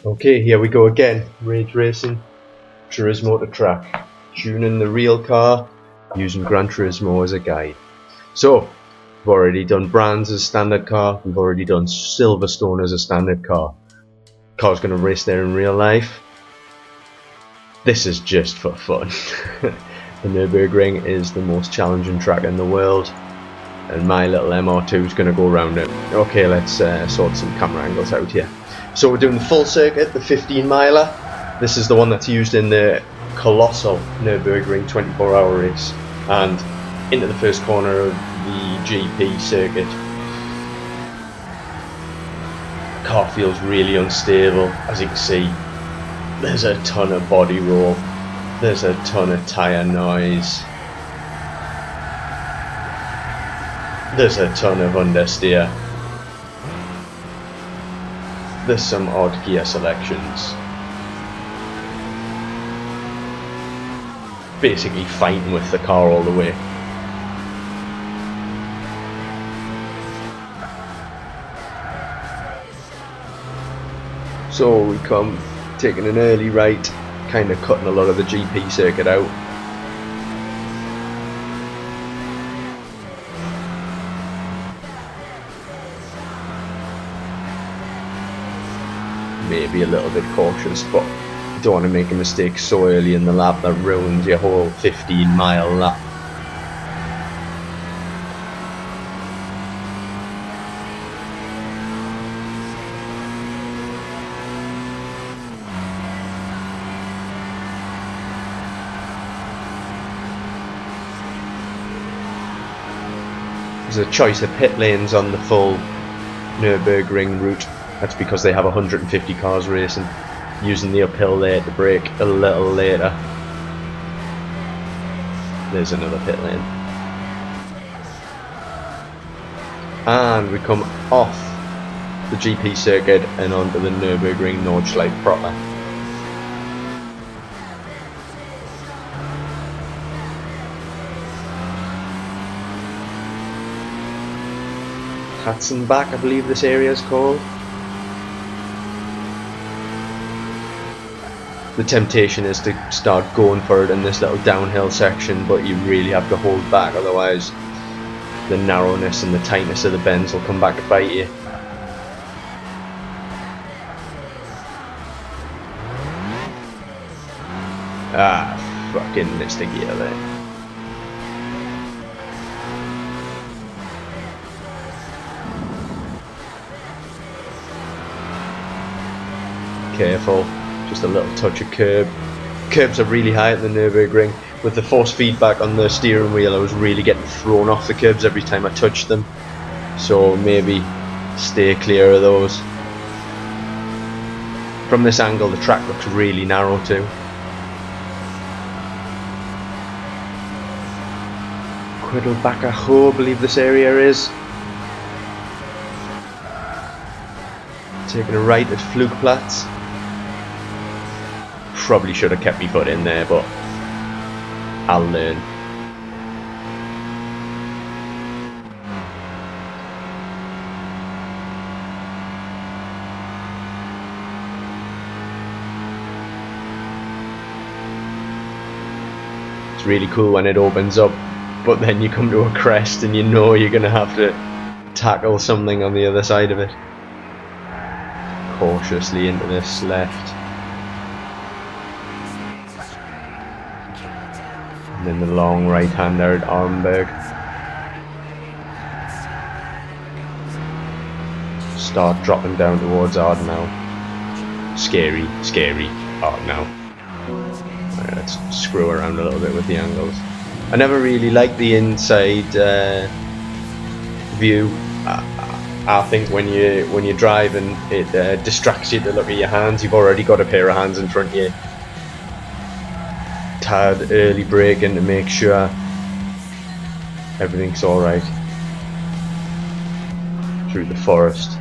Okay, here we go again. Rage racing, Turismo to track. Tuning the real car, using Gran Turismo as a guide. So, we've already done Brands as standard car, we've already done Silverstone as a standard car. Car's going to race there in real life. This is just for fun. The Nurburgring is the most challenging track in the world, and my little MR2 is going to go around it. Okay, let's sort some camera angles out here. So we're doing the full circuit, the 15 miler. This is the one that's used in the colossal Nurburgring 24-hour race, and into the first corner of the GP circuit. The car feels really unstable. As you can see, there's a ton of body roll, there's a ton of tyre noise, there's a ton of understeer. There's some odd gear selections. Basically fighting with the car all the way. So we come taking an early right, kind of cutting a lot of the GP circuit out. Maybe a little bit cautious, but you don't want to make a mistake so early in the lap that ruins your whole 15-mile lap. There's a choice of pit lanes on the full Nurburgring route. That's because they have 150 cars racing, using the uphill there to brake a little later. There's another pit lane. And we come off the GP circuit and onto the Nurburgring Nordschleife proper. Katzenbach, I believe this area is called. The temptation is to start going for it in this little downhill section, but you really have to hold back, otherwise the narrowness and the tightness of the bends will come back to bite you. Ah, fucking missed a gear there. Careful. Just a little touch of curb. Curbs are really high at the Nurburgring. With the force feedback on the steering wheel, I was really getting thrown off the curbs every time I touched them. So maybe stay clear of those. From this angle, the track looks really narrow too. Quiddelbacher Ho, I believe this area is. Taking a right at Flugplatz. Probably should have kept my foot in there, but I'll learn. It's really cool when it opens up, but then you come to a crest and you know you're going to have to tackle something on the other side of it. Cautiously into this left. And then the long right hand there at Armberg. Start dropping down towards Ardenau. Scary, scary Ardenau. Right, let's screw around a little bit with the angles. I never really liked the inside view. I think when you drive and it distracts you to look at your hands, you've already got a pair of hands in front of you. Tad early braking to make sure everything's alright through the forest.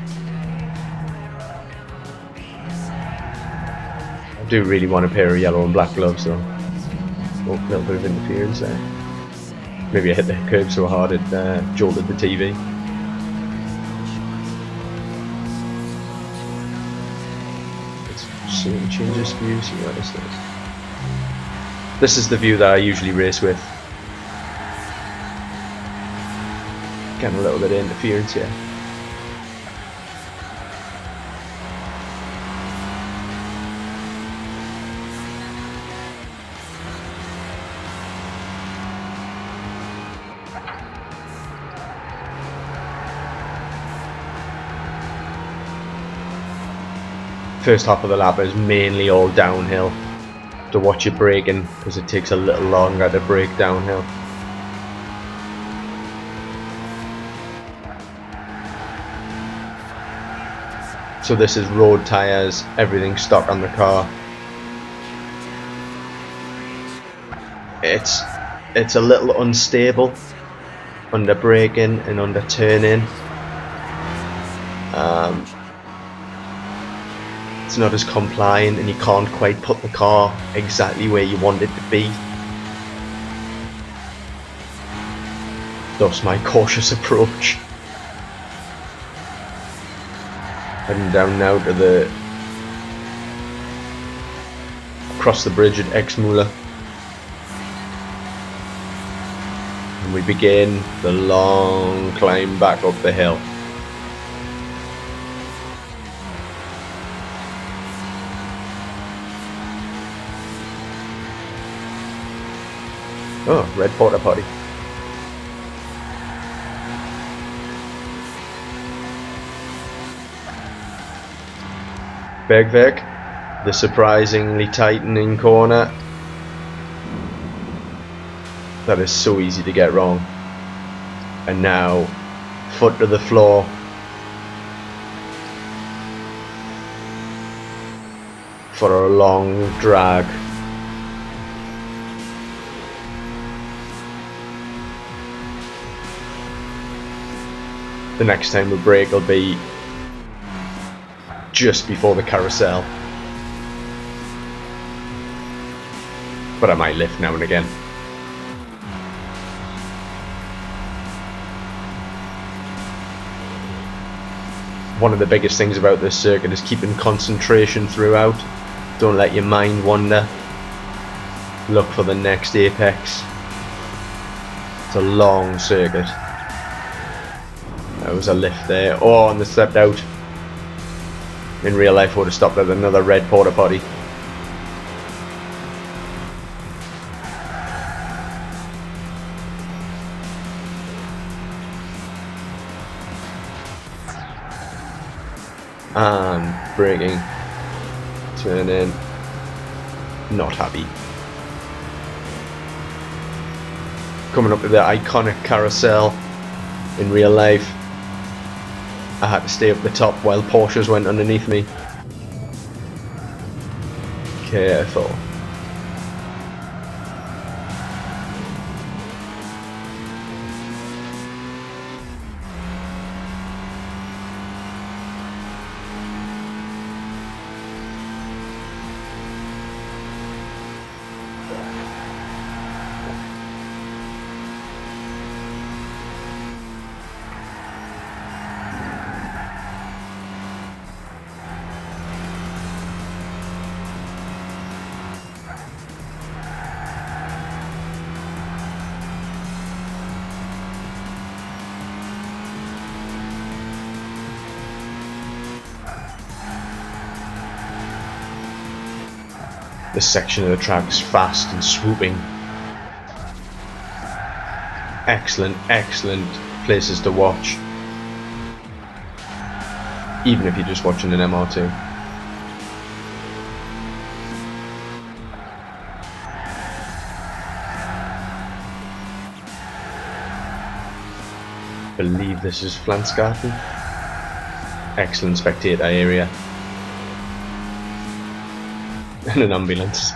I do really want a pair of yellow and black gloves though. Oh, a little bit of interference there. Maybe I hit the curb so hard it jolted the TV. so you can change this view, see what this does. This is the view that I usually race with. Getting a little bit of interference here. First half of the lap is mainly all downhill. To watch your braking because it takes a little longer to brake downhill. So this is road tyres, everything stock on the car. It's a little unstable under braking and under turning. It's not as compliant and you can't quite put the car exactly where you want it to be. Thus my cautious approach. Heading down now to the across the bridge at Exmouler, and we begin the long climb back up the hill. Oh, red porta potty. Bergwerk, the surprisingly tightening corner. That is so easy to get wrong. And now, foot to the floor. For a long drag. The next time we brake will be just before the carousel, but I might lift now and again. One of the biggest things about this circuit is keeping concentration throughout. Don't let your mind wander. Look for the next apex. It's a long circuit. There was a lift there. Oh, and they stepped out. In real life I would have stopped at another red porta potty. And braking. Turn in. Not happy. Coming up to the iconic carousel. In real life I had to stay up the top while Porsches went underneath me. Careful. This section of the track is fast and swooping. Excellent, excellent places to watch. Even if you're just watching an MR2. I believe this is Flansgarten. Excellent spectator area. And an ambulance.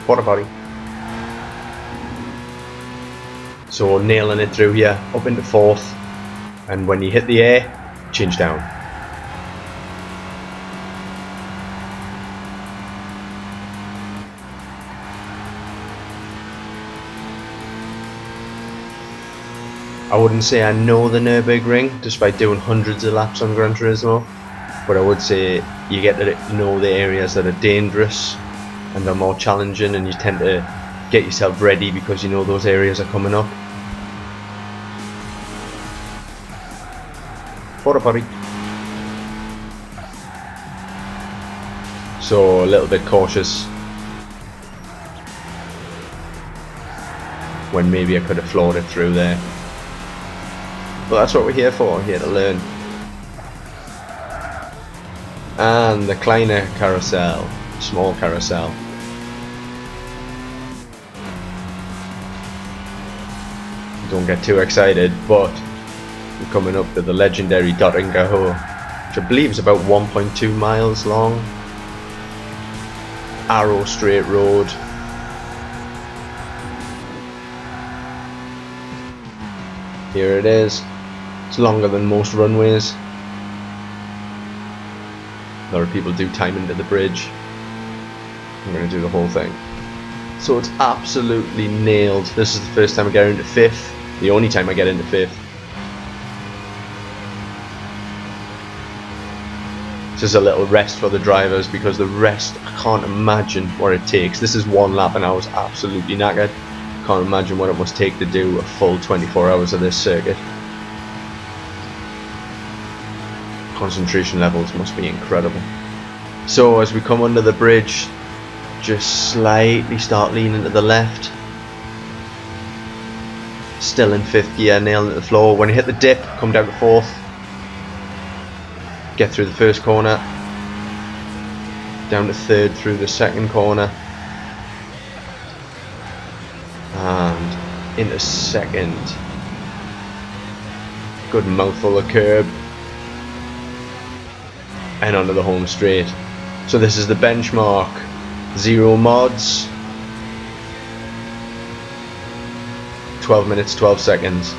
Porta potty. So nailing it through here, up into fourth, and when you hit the air, change down. I wouldn't say I know the Nurburgring despite doing hundreds of laps on Gran Turismo, but I would say you get to know the areas that are dangerous and are more challenging, and you tend to get yourself ready because you know those areas are coming up. Porta potty. So a little bit cautious when maybe I could have floored it through there. But that's what we're here for, here to learn. And the kleine carousel, small carousel. Don't get too excited, but we're coming up to the legendary Dottingaho, which I believe is about 1.2 miles long. Arrow straight road. Here it is. It's longer than most runways. A lot of people do time into the bridge. I'm going to do the whole thing. So it's absolutely nailed. This is the first time I get into 5th. The only time I get into 5th. This is a little rest for the drivers because the rest, I can't imagine what it takes. This is one lap and I was absolutely knackered. Can't imagine what it must take to do a full 24 hours of this circuit. Concentration levels must be incredible. So as we come under the bridge, just slightly start leaning to the left. Still in 5th gear, nailing at the floor. When you hit the dip, come down to 4th. Get through the first corner. Down to 3rd through the second corner. And into 2nd. Good mouthful of curb. And onto the home straight. So this is the benchmark. 0 mods. 12 minutes, 12 seconds.